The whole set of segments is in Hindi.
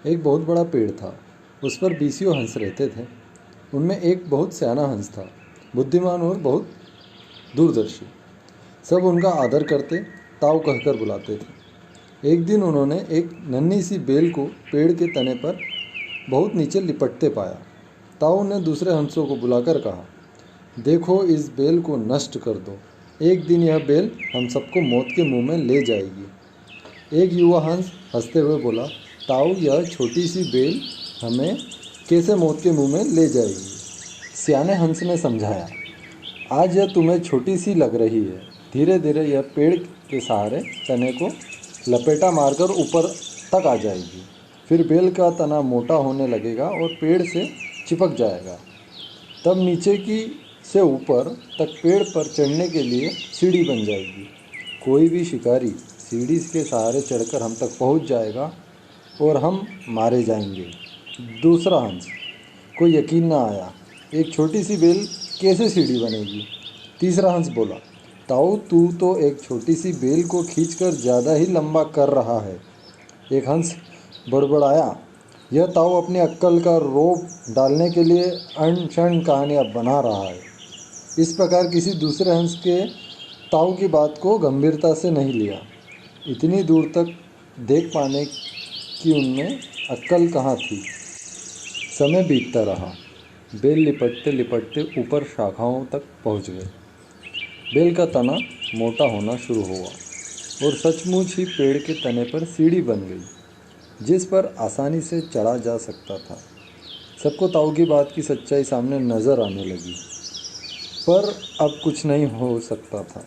एक बहुत बड़ा पेड़ था। उस पर बीसियों हंस रहते थे। उनमें एक बहुत सियाना हंस था, बुद्धिमान और बहुत दूरदर्शी। सब उनका आदर करते, ताऊ कहकर बुलाते थे। एक दिन उन्होंने एक नन्ही सी बेल को पेड़ के तने पर बहुत नीचे लिपटते पाया। ताऊ ने दूसरे हंसों को बुलाकर कहा, देखो, इस बेल को नष्ट कर दो। एक दिन यह बेल हम सबको मौत के मुंह में ले जाएगी। एक युवा हंस हंसते हुए बोला, ताऊ, यह छोटी सी बेल हमें कैसे मौत के मुंह में ले जाएगी? सियाने हंस ने समझाया, आज यह तुम्हें छोटी सी लग रही है। धीरे धीरे यह पेड़ के सहारे तने को लपेटा मारकर ऊपर तक आ जाएगी। फिर बेल का तना मोटा होने लगेगा और पेड़ से चिपक जाएगा। तब नीचे की से ऊपर तक पेड़ पर चढ़ने के लिए सीढ़ी बन जाएगी। कोई भी शिकारी सीढ़ी के सहारे चढ़कर हम तक पहुंच जाएगा और हम मारे जाएंगे। दूसरा हंस को यकीन न आया, एक छोटी सी बेल कैसे सीढ़ी बनेगी? तीसरा हंस बोला, ताऊ, तू तो एक छोटी सी बेल को खींचकर ज़्यादा ही लंबा कर रहा है। एक हंस बड़बड़ाया, यह ताऊ अपनी अक्ल का रोब डालने के लिए अनशन कहानियाँ बना रहा है। इस प्रकार किसी दूसरे हंस के ताऊ की बात को गंभीरता से नहीं लिया। इतनी दूर तक देख पाने की उनमें अक्ल कहाँ थी। समय बीतता रहा। बेल लिपटते लिपटते ऊपर शाखाओं तक पहुँच गए। बेल का तना मोटा होना शुरू हुआ और सचमुच ही पेड़ के तने पर सीढ़ी बन गई, जिस पर आसानी से चढ़ा जा सकता था। सबको ताऊ की बात की सच्चाई सामने नजर आने लगी, पर अब कुछ नहीं हो सकता था,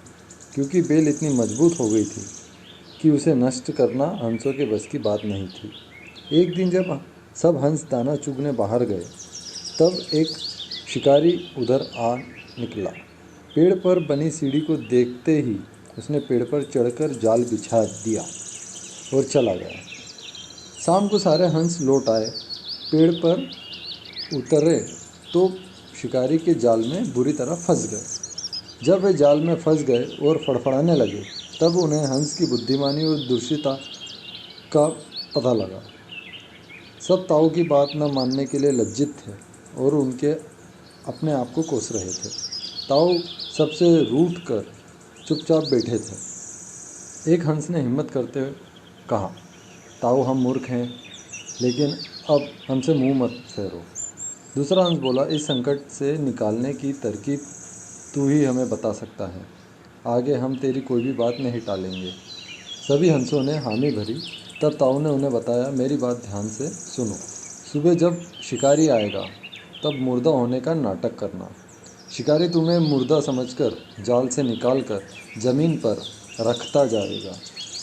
क्योंकि बेल इतनी मजबूत हो गई थी कि उसे नष्ट करना हंसों के बस की बात नहीं थी। एक दिन जब सब हंस दाना चुगने बाहर गए, तब एक शिकारी उधर आ निकला। पेड़ पर बनी सीढ़ी को देखते ही उसने पेड़ पर चढ़कर जाल बिछा दिया और चला गया। शाम को सारे हंस लौट आए। पेड़ पर उतरे तो शिकारी के जाल में बुरी तरह फंस गए। जब वे जाल में फंस गए और फड़फड़ाने लगे, तब उन्हें हंस की बुद्धिमानी और दूरदर्शिता का पता लगा। सब ताऊ की बात न मानने के लिए लज्जित थे और उनके अपने आप को कोस रहे थे। ताऊ सबसे रूठ कर चुपचाप बैठे थे। एक हंस ने हिम्मत करते हुए कहा, ताऊ, हम मूर्ख हैं, लेकिन अब हमसे मुंह मत फेरो। दूसरा हंस बोला, इस संकट से निकालने की तरकीब तू ही हमें बता सकता है। आगे हम तेरी कोई भी बात नहीं टालेंगे। सभी हंसों ने हामी भरी। तब ताऊ ने उन्हें बताया, मेरी बात ध्यान से सुनो। सुबह जब शिकारी आएगा, तब मुर्दा होने का नाटक करना। शिकारी तुम्हें मुर्दा समझकर जाल से निकालकर ज़मीन पर रखता जाएगा।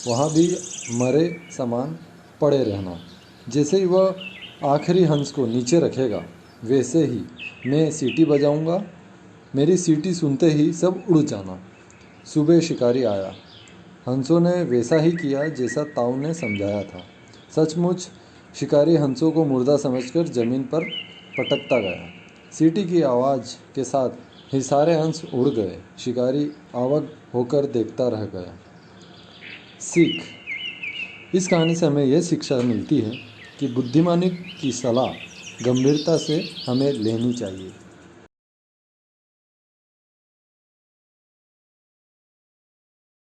वहाँ भी मरे समान पड़े रहना। जैसे ही वह आखिरी हंस को नीचे रखेगा, वैसे ही मैं सीटी बजाऊंगा। मेरी सीटी सुनते ही सब उड़ जाना। सुबह शिकारी आया। हंसों ने वैसा ही किया जैसा ताऊ ने समझाया था। सचमुच शिकारी हंसों को मुर्दा समझकर ज़मीन पर पटकता गया। सीटी की आवाज़ के साथ ही सारे हंस उड़ गए। शिकारी अवाक होकर देखता रह गया। सीख, इस कहानी से हमें यह शिक्षा मिलती है कि बुद्धिमानी की सलाह गंभीरता से हमें लेनी चाहिए।